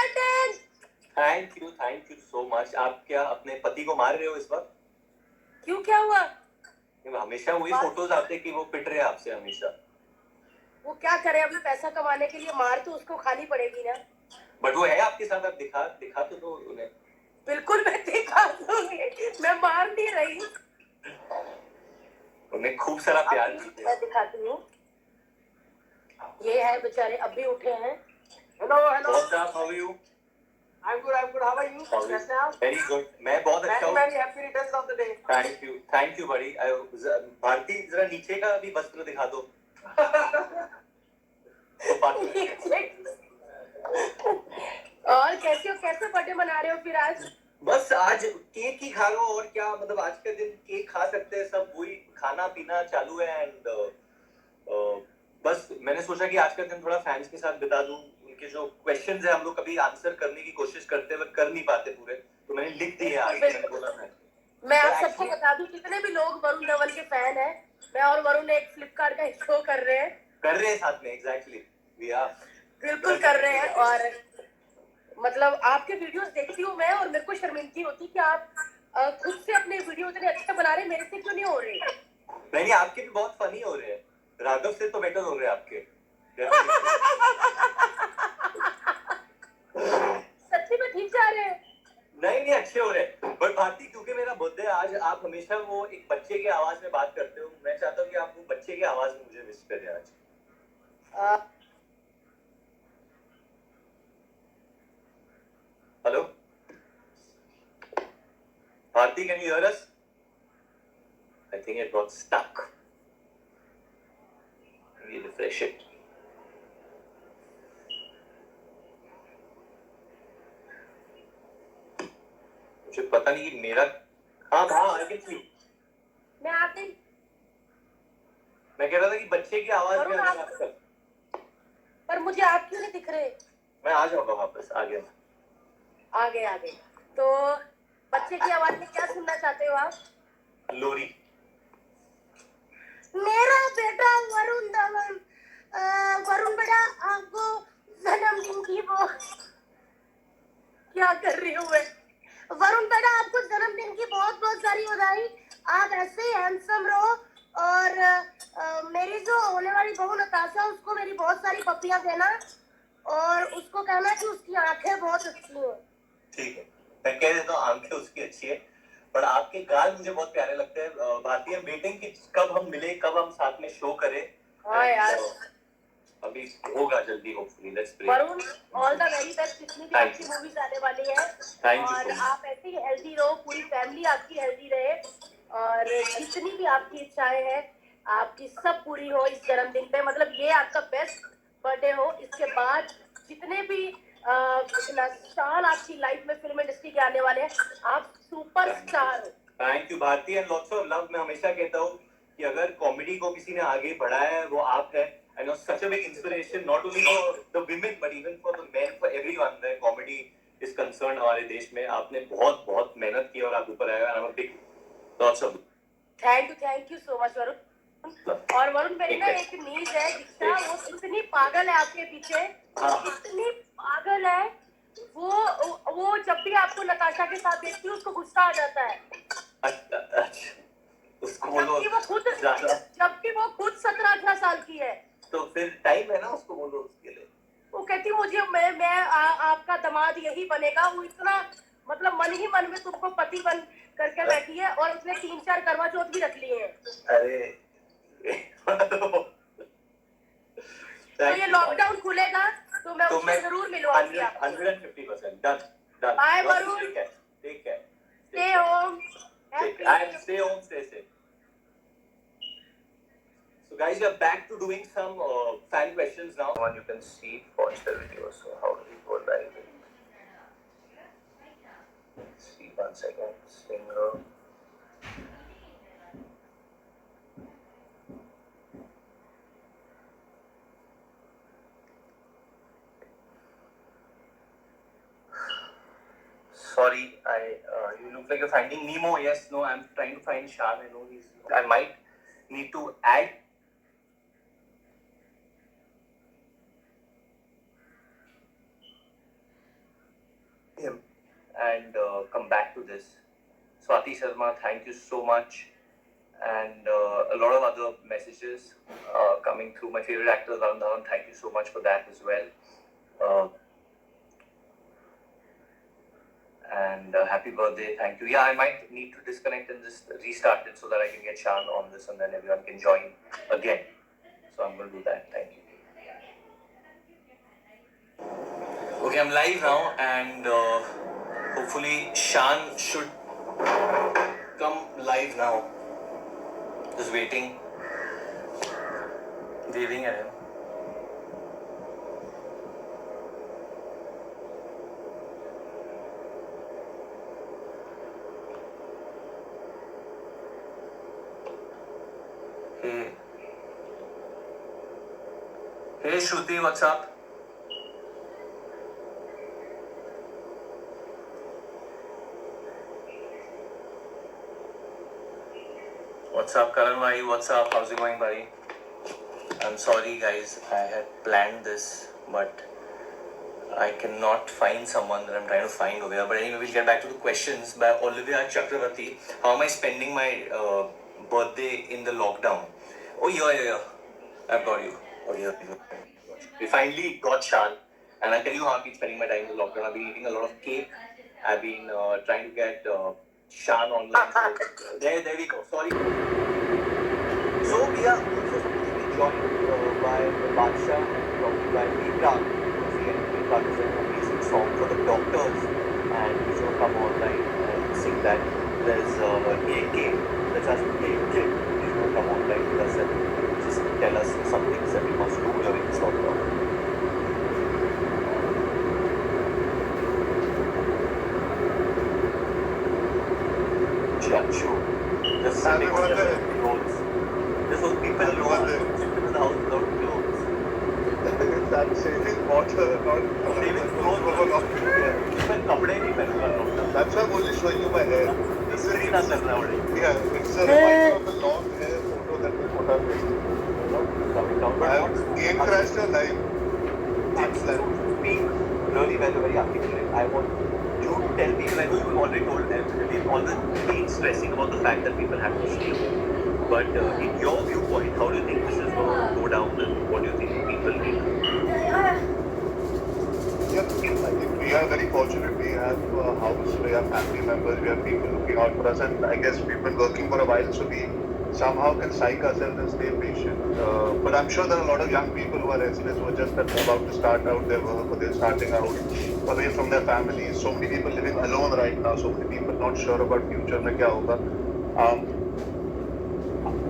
Birthday. Thank you so much. आप क्या अपने पति को मार रहे हो इस वक्त? क्यों, क्या हुआ? हमेशा वही फोटोज आते कि वो पिट रहे आपसे हमेशा। वो क्या करे, अपने पैसा कमाने के लिए मार तो उसको खानी पड़ेगी ना। बट वो है आपके साथ, आप दिखा तो दो उन्हें। बिल्कुल मैं दिखा दूंगी, मैं मार नहीं रही। उन्हें खूब सारा प्यार कीजिए। मैं दिखाती हूँ। ये है बेचारे, अब भी उठे हैं। Hello hello, how are you? I'm good, how are you? कैसे आप? वेरी गुड, मैं बहुत अच्छा हूँ। Very happy returns of the day. Thank you बड़ी। भारती जरा नीचे का भी वस्त्र दिखा दो। और कैसे हो, कैसे बर्थडे मना रहे हो फिर आज? बस आज केक ही खा लो, और क्या मतलब आज के दिन केक खा सकते हैं सब, वही खाना पीना चालू है। एंड बस मैंने सोचा कि आज का दिन थोड़ा फैंस के साथ बिता दूं। उनके जो क्वेश्चंस है हम लोग कभी आंसर करने की कोशिश करते हैं, कर नहीं पाते पूरे, तो मैंने लिख दिए आज। मैंने बोला मैं आप सबको बता दूं, जितने भी लोग वरुण धवन के फैन हैं, मैं और वरुण एक फ्लिपकार्ट का शो कर रहे हैं साथ में। एग्जैक्टली, बिल्कुल कर रहे हैं। और मतलब आपके वीडियोस देखती हूँ मैं, और मेरे को शर्मिंदगी होती कि आप खुद से अपने वीडियो इतने अच्छे बना रहे हैं, मेरे से क्यों नहीं हो रहे? नहीं, आपके भी बहुत फनी हो रहे हैं। राघव से तो बेटर हो रहे हैं आपके। सच्ची में ठीक जा रहे हैं? नहीं अच्छे हो रहे हैं। बट भारती, क्योंकि मेरा बर्थडे आज, आप हमेशा वो एक बच्चे की आवाज में बात करते हो, मैं चाहता हूँ कि आप वो बच्चे की आवाज में मुझे विश करें आज। Hello Bharti, can you hear us? I think it got stuck. Refresh it. मुझे पता नहीं कि मेरा, हाँ आई कैन सी। मैं आती, मैं कह रहा था कि बच्चे की आवाज में आपका, पर मुझे आप क्यों नहीं दिख रहे? मैं आ जाऊंगा वापस। आ गए। तो बच्चे की आवाज में क्या सुनना चाहते हो आप? लोरी। मेरा बेटा वरुण धवन, वरुण बेटा आपको जन्मदिन की वो क्या कर रही हूँ मैं? वरुण बेटा आपको जन्मदिन की बहुत बहुत सारी बधाई। आप ऐसे ही हैंडसम रहो, और मेरी जो होने वाली बहू नताशा, उसको मेरी बहुत सारी पप्पियां देना, और उसको कहना कि उसकी आंखें बहुत अच्छी हैं। ठीक है, मैं कह देता हूँ आंखें उसकी अच्छी है, पर आपके गाल मुझे बहुत प्यारे लगते हैं। भारतीय वेटिंग की कब हम मिले, कब हम साथ में शो करें। हाँ यार, अभी होगा जल्दी, hopefully. Let's pray. Varun, all the very best. जितनी भी आपकी मूवीज आने वाली है, और आप ऐसे ही हेल्दी रहो, पूरी फैमिली आपकी हेल्दी रहे, और जितनी भी आपकी इच्छाएं हैं आपकी सब पूरी हो इस जन्मदिन पे। मतलब ये आपका बेस्ट बर्थडे हो। इसके बाद जितने भी साल आपकी लाइफ में फिल्म इंडस्ट्री के आने वाले हैं, आप सुपरस्टार हो। Thank you Bharti, and lots of love. मैं हमेशा कहता हूँ कि अगर कॉमेडी को किसी ने आगे बढ़ाया है वो आप है। I know such a big inspiration, not only for the women but even for the men, for everyone. The comedy is concerned हमारे देश में। आपने बहुत बहुत मेहनत की और आप ऊपर आए। I'm a big lots of thank you so much Varun. और वरुण, मेरी ना एक नीज है दीक्षा, वो इतनी पागल है आपके पीछे, इतनी पागल है वो जब भी आपको नताशा के साथ देखती है उसको गुस्सा आ जाता है। उसको बोलो, जबकि वो खुद 17-18 साल की है। तो फिर टाइम है ना, उसको बोलो उसके लिए। वो कहती मुझे मैं आपका दामाद यही बनेगा। वो इतना मतलब मन ही मन में तुमको पति बन करके बैठी है, और उसने 3-4 करवा चौथ भी रख लिए हैं। अरे तो ये लॉकडाउन खुलेगा तो मैं उससे जरूर मिलवाऊंगी आपको। 150% done. Bye Varun, take care, stay home, stay home, stay safe. So guys, we are back to doing some fan questions now. One you can see, watch the video. So how do we go live? See, 1 second. Single. Sorry, you look like you're finding Nemo. Yes, no, I'm trying to find Shan. I know I might need to add. him and come back to this. Swati Sharma, thank you so much. And a lot of other messages coming through. My favorite actor, Varun Dhawan, thank you so much for that as well. And happy birthday, thank you. Yeah, I might need to disconnect and just restart it so that I can get Shan on this and then everyone can join again. So I'm going to do that. Thank you. Okay, I'm live now and hopefully Shan should come live now. Just waiting. Waving at him. Hey. Hey Shruti, what's up? What's up, Karan bhai? What's up? How's it going, buddy? I'm sorry, guys. I had planned this, but I cannot find someone that I'm trying to find over here. But anyway, we'll get back to the questions by Olivia Chakravarti. How am I spending my birthday in the lockdown? Oh, yeah. I've got you. Oh, yeah. We finally got Shan. And I'll tell you how I've been spending my time in the lockdown. I've been eating a lot of cake. I've been trying to get Shan online. So, there we go. Sorry. So we are also supposed to be joined by Badsha and probably by Mitra. Mitra is an amazing song for the doctors and he's going to come online and sing that. There's AK, that's us AK. He's going to come online with us and just tell us some things that we must do during this lockdown. Yeah, sure. Just sitting on the roads. Just so people know I'm sitting in the house without clothes. I'm saving water, not saving clothes. Even kapde nahi pehnuna. That's why I'm only showing you my hair. This is not karna padega. Yeah, it's a reminder of the long hair photo that we put up with. I have game crashed your life. I'm speak really well, very articulate. I want you to tell people, I know you've already told them, we've always been stressing about the fact that people have to stay home. But in your viewpoint, how do you think this is going to go down and what do you think people need? Yeah, I think we are very fortunate. We have a house, we have family members, we have people looking out for us, and I guess we've been working for a while, so we somehow can psych ourselves and stay patient. But I'm sure there are a lot of young people who are restless, who are just about to start out their work, or they're starting out away from their families. So many people living alone right now, so many people not sure about future mein kya hoga.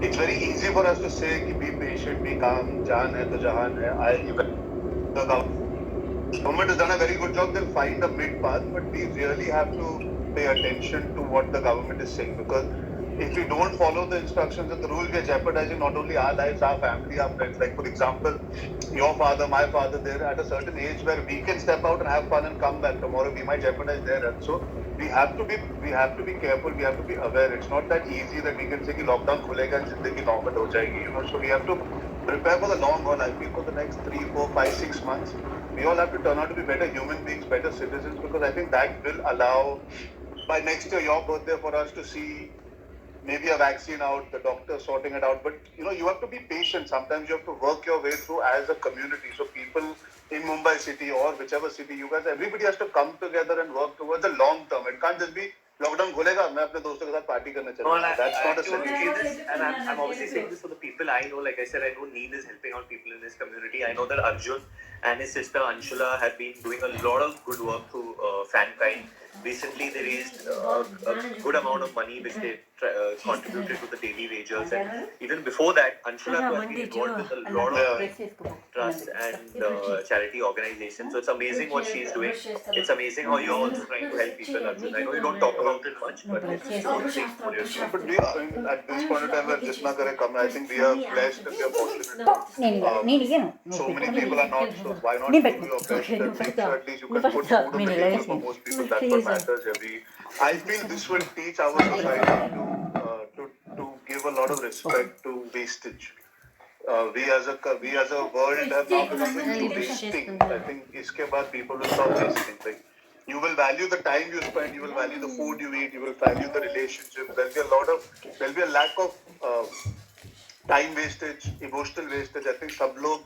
It's very easy for us to say कि be patient, be calm, jaan hai to jahan hai. The government has done a very good job. They'll find a mid path, but we really have to pay attention to what the government is saying, because if we don't follow the instructions and the rules, we are jeopardizing not only our lives, our family, our friends. Like, for example, your father, my father, they're at a certain age where we can step out and have fun and come back. Tomorrow we might jeopardize their health. So we have to be careful. We have to be aware. It's not that easy that we can say कि lockdown खुलेगा and जिंदगी normal हो जाएगी. So we have to prepare for the long haul. I feel for the next 3, 4, 5, 6 months, we all have to turn out to be better human beings, better citizens, because I think that will allow, by next year, your birthday, for us to see maybe a vaccine out, the doctor sorting it out. But you have to be patient. Sometimes you have to work your way through as a community. So people in Mumbai city or whichever city you guys, everybody has to come together and work towards the long term. It can't just be lockdown खुलेगा मैं अपने दोस्तों के साथ party करने चलूँगा. That's not a solution. And I'm obviously saying this for the people I know. Like I said, I know Neil is helping out people in this community. I know that Arjun and his sister Anshula have been doing a lot of good work through Fankind. Recently, they raised a good amount of money which they contributed to the daily wagers. And even before that, Anshula has been involved with a lot of trusts and charity organizations. So it's amazing what she's doing. It's amazing how you're also trying to help people, Arjun. I know you don't talk about it much, but it's amazing what you're doing. But we are, at this point in time, where Jisna kare kam, I think we are blessed and we are fortunate. So many people are not, so why not do your best and make sure at least you can put food on the table for most people. That's what matters. I feel this will teach our society to give a lot of respect to wastage. We as a world have now become used to wasting. I think iske baad people will stop wasting. Like, you will value the time you spend, you will value the food you eat, you will value the relationship. There'll be a lack of time wastage, emotional wastage. I think सब लोग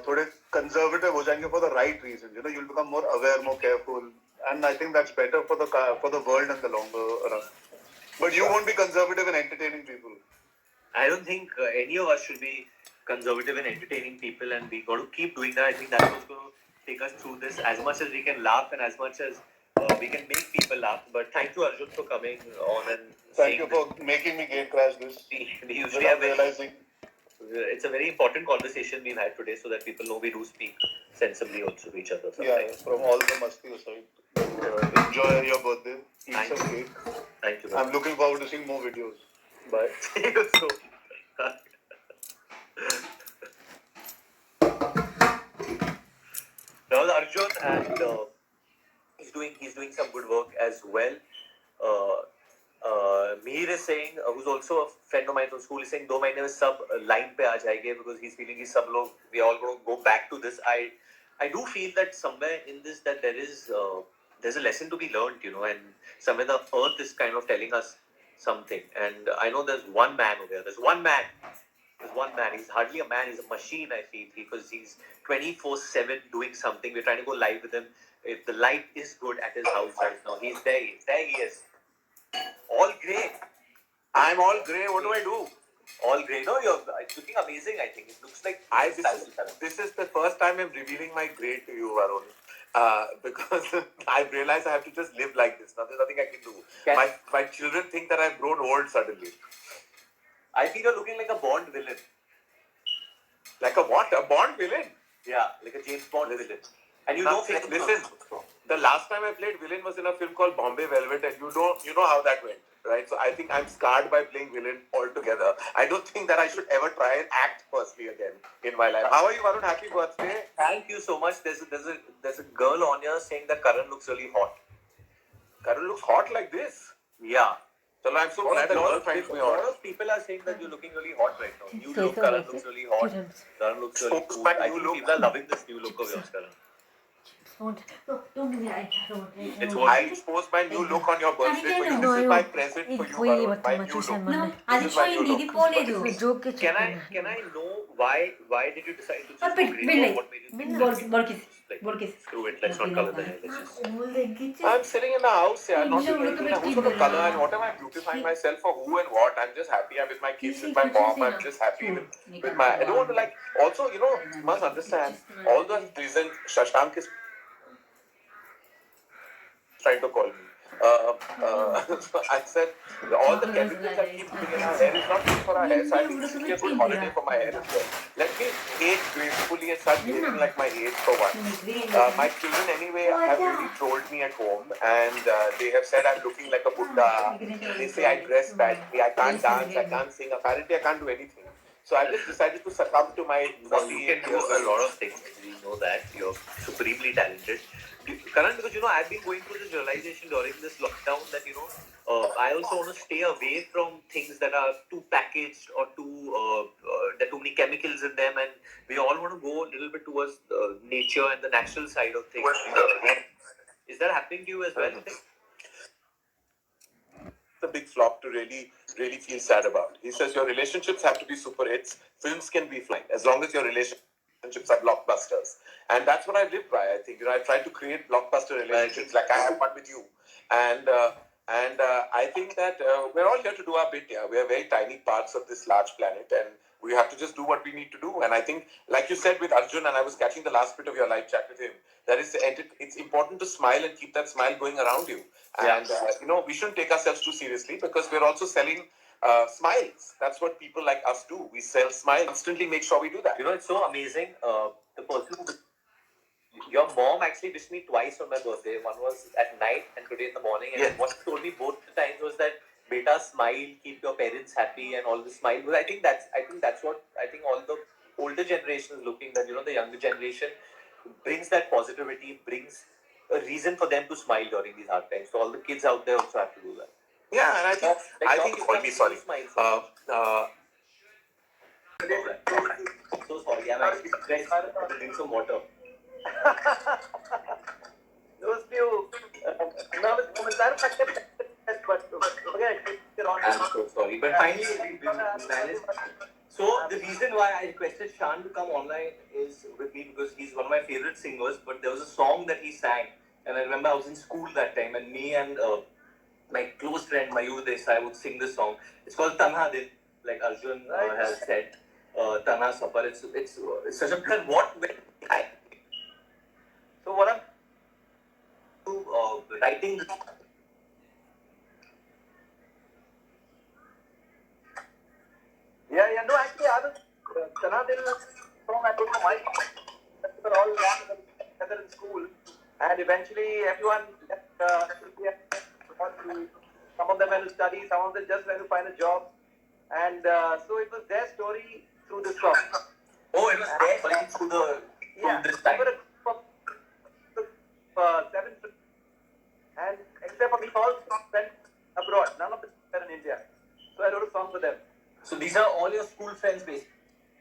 थोड़े conservative हो जाएंगे for the right reasons. You know, you'll become more aware, more careful, and I think that's better for the world in the longer run. But you won't be conservative in entertaining people. I don't think any of us should be conservative in entertaining people, and we got to keep doing that. I think that's what's going to take us through this. As much as we can laugh and as much as we can make people laugh. But thank you, Arjun, for coming on and Thank you for making me gate crash this. We usually have realizing. It's a very important conversation we've had today, so that people know we do speak sensibly also to each other. Yeah, from all the masti aside. Enjoy your birthday. Eat some cake. Thank you. I'm looking forward to seeing more videos. Bye. So, now Arjun, and he's doing some good work as well. Mihir is saying, who's also a friend of mine from school, is saying 2 महीने में सब line पे आ जाएंगे, because he's feeling कि सब लोग we are all going to go back to this. I do feel that somewhere in this that there's a lesson to be learned, you know, and somewhere the earth is kind of telling us something. And I know there's one man over there. There's one man. He's hardly a man. He's a machine, I feel, because he's 24/7 doing something. We're trying to go live with him. If the light is good at his house right now, he's there. He is. All grey. I'm all grey. What do I do? All grey. No, it's looking amazing, I think. It looks like... This is the first time I'm revealing my grey to you, Varun. Because I've realized I have to just live like this. Now, there's nothing I can do. My children think that I've grown old suddenly. I feel you're looking like a Bond villain. Like a what? A Bond villain? Yeah, like a James Bond villain. And listen, the last time I played villain was in a film called Bombay Velvet, and you know how that went, right? So I think I'm scarred by playing villain altogether. I don't think that I should ever try and act firstly again in my life. How are you, Varun? Happy birthday! Thank you so much. There's a girl on here saying that Karan looks really hot. Karan looks hot like this? Yeah. So I'm so glad a lot of people are saying that you're looking really hot right now. New look, Karan looks really hot. Karan looks really cool. I think people are loving this new look of yours, Karan. Don't do me. I don't. I'll expose my new look on your birthday for you. This is my present for you, Varun. My new look. No, this is my new look. Can I know why did you decide to choose green? What made you screw it? Let's not color the hair. I'm sitting in the house here, not doing who's going to color and what am I beautifying myself for who and what? I'm just happy. I'm with my kids, with my mom. I'm just happy with my. I don't want to Also, you must understand. All the reason Shashank is trying to call me. I said all the chemicals I keep putting in our hair is not good for our hair. So I think this will be a good holiday for my hair as well. Let me age gracefully and start behaving like my age for once. My children anyway have really trolled me at home, and they have said I'm looking like a Buddha. They say I dress badly, I can't dance, I can't sing. Apparently I can't do anything. So I just decided to succumb to my naughty. You can do a lot of things. We know that. You're supremely talented. Karan, because I've been going through this realization during this lockdown that I also want to stay away from things that are too packaged or there are too many chemicals in them, and we all want to go a little bit towards nature and the natural side of things. Is that happening to you as well? A big flop to really feel sad about. He says your relationships have to be super hits. Films can be fine as long as your relationships are blockbusters, and that's what I live by. I think I try to create blockbuster relationships like I have one with you, and I think that we're all here to do our bit. Yeah, we are very tiny parts of this large planet, and we have to just do what we need to do. And I think, like you said with Arjun, and I was catching the last bit of your live chat with him, that it's important to smile and keep that smile going around you. And we shouldn't take ourselves too seriously, because we're also selling smiles. That's what people like us do. We sell smiles. Constantly make sure we do that. It's so amazing. The person your mom actually wished me twice on my birthday. One was at night and today in the morning. And what she told me both the times was that, "Beta, smile, keep your parents happy," and all the smile. But I think that's what all the older generation is looking. That the younger generation brings that positivity, brings a reason for them to smile during these hard times. So all the kids out there also have to do that. Yeah, and I think sorry. So sorry, I'm actually stressed. I'm drinking some water. Those few but forget it. I'm so sorry, but finally we managed. So the reason why I requested Shan to come online is with me because he's one of my favorite singers. But there was a song that he sang, and I remember I was in school that time, and me and my close friend Mayur Desai would sing this song. It's called Tanha Dil, like Arjun has said. Tanha Sapar. It's such a good what when I. So what I'm writing this. Yeah. No, actually, I was Tanha Dil song. I don't know why. We were all together in school, and eventually everyone left India. Some of them went to study, some of them just went to find a job, and so it was their story through this song. Oh, it was their story through this time. Seven, and except for me, all went abroad. None of them were in India, so I wrote a song for them. So these are all your school friends, basically.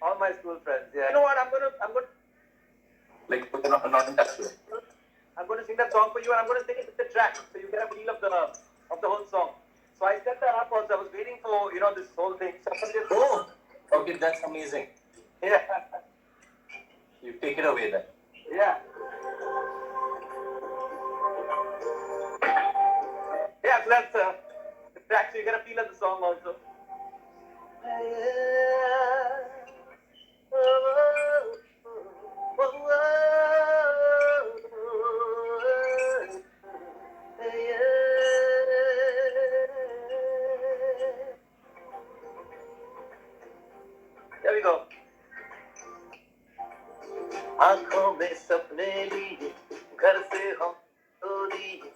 All my school friends. Yeah. You know what? I'm gonna like not in touch with. I'm going to sing that song for you, and I'm going to sing it with the track, so you get a feel of the whole song. So I set that up also. I was waiting for this whole thing. Oh, okay, that's amazing. Yeah. You take it away then. Yeah. Yeah, so that's the track, so you get a feel of the song also. There we go. आंखों में सपने लिए घर से हम तो दिए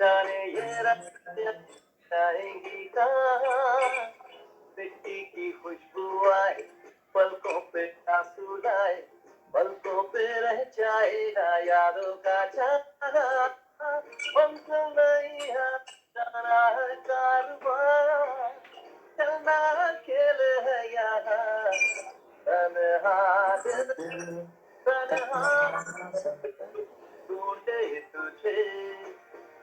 जाने ये रातें जाएंगी कहाँ मिट्टी की खुशबू आए पलकों पे आंसू लाए पलकों पे रह जाएगा यादों का छाना हमको नहीं जाना है कारवां चलना खेल है यहाँ तन्हा दिल ढूंढे तुझे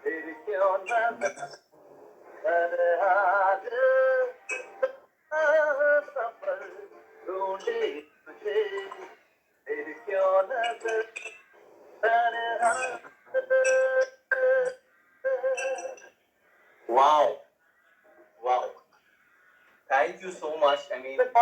फिर क्यों न तन्हा दिल सफर ढूंढे तुझे फिर क्यों न तन्हा Wow. Thank you so much. I mean, but I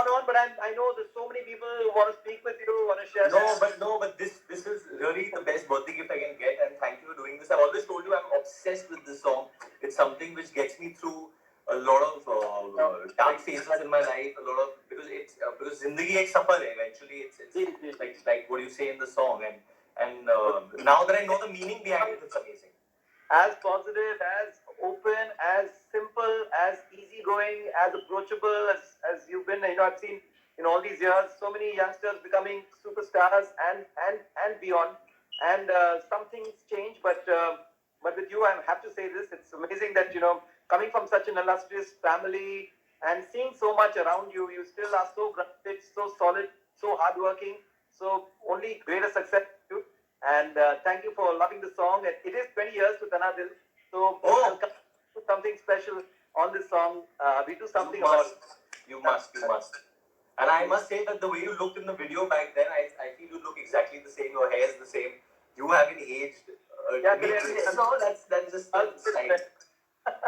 know there's so many people who want to speak with you, want to share. But this is really the best birthday gift I can get, and thank you for doing this. I've always told you I'm obsessed with this song. It's something which gets me through a lot of dark phases in my life. Because zindagi ek safar hai. Eventually, it's like what you say in the song, and now that I know the meaning behind it, it's amazing. As positive, as open, as simple, as easygoing, as approachable as you've been. I've seen in all these years so many youngsters becoming superstars and beyond. And some things change, but with you, I have to say this: it's amazing that coming from such an illustrious family and seeing so much around you, you still are so grounded, so solid, so hardworking. So only greater success to you. And thank you for loving the song. And it is 20 years to Tanha Dil. So I'll do something special on this song. We do something about it. You must. And I must say that the way you looked in the video back then, I feel you look exactly the same. Your hair is the same. You haven't aged. No, that's just the style.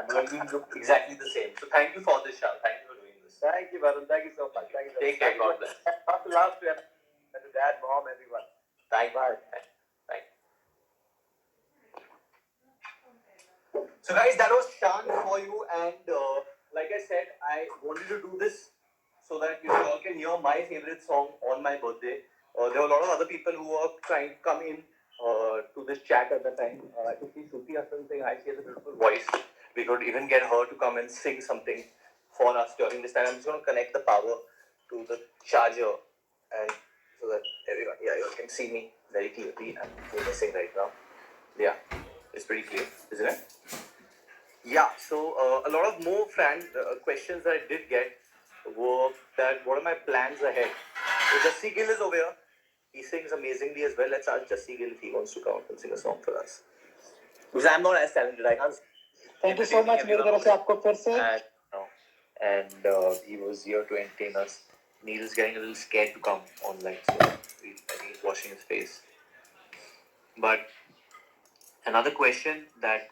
But you look exactly the same. So thank you for this, Shah. Thank you for doing this. Thank you, Varun. Thank you so much. Take care. God bless. Not the last to dad, mom, everyone. Thank you. So guys, that was Shan for you, and like I said, I wanted to do this so that you all can hear my favorite song on my birthday. There were a lot of other people who were trying to come in to this chat at the time. I could see Shruti Hassan saying hi, she has a beautiful voice. We could even get her to come and sing something for us during this time. I'm just going to connect the power to the charger, and so that everyone, you can see me very clearly. I'm missing right now. Yeah, it's pretty clear, isn't it? Yeah, so a lot of more questions that I did get were that what are my plans ahead? So Jassi Gill is over here. He sings amazingly as well. Let's ask Jassi Gill if he wants to come up and sing a song for us. Because I'm not as talented, I can't. Thank you so much मेरी तरफ से आपको फिर से. And he was here to entertain us. Neil's getting a little scared to come online, so he's washing his face. But another question that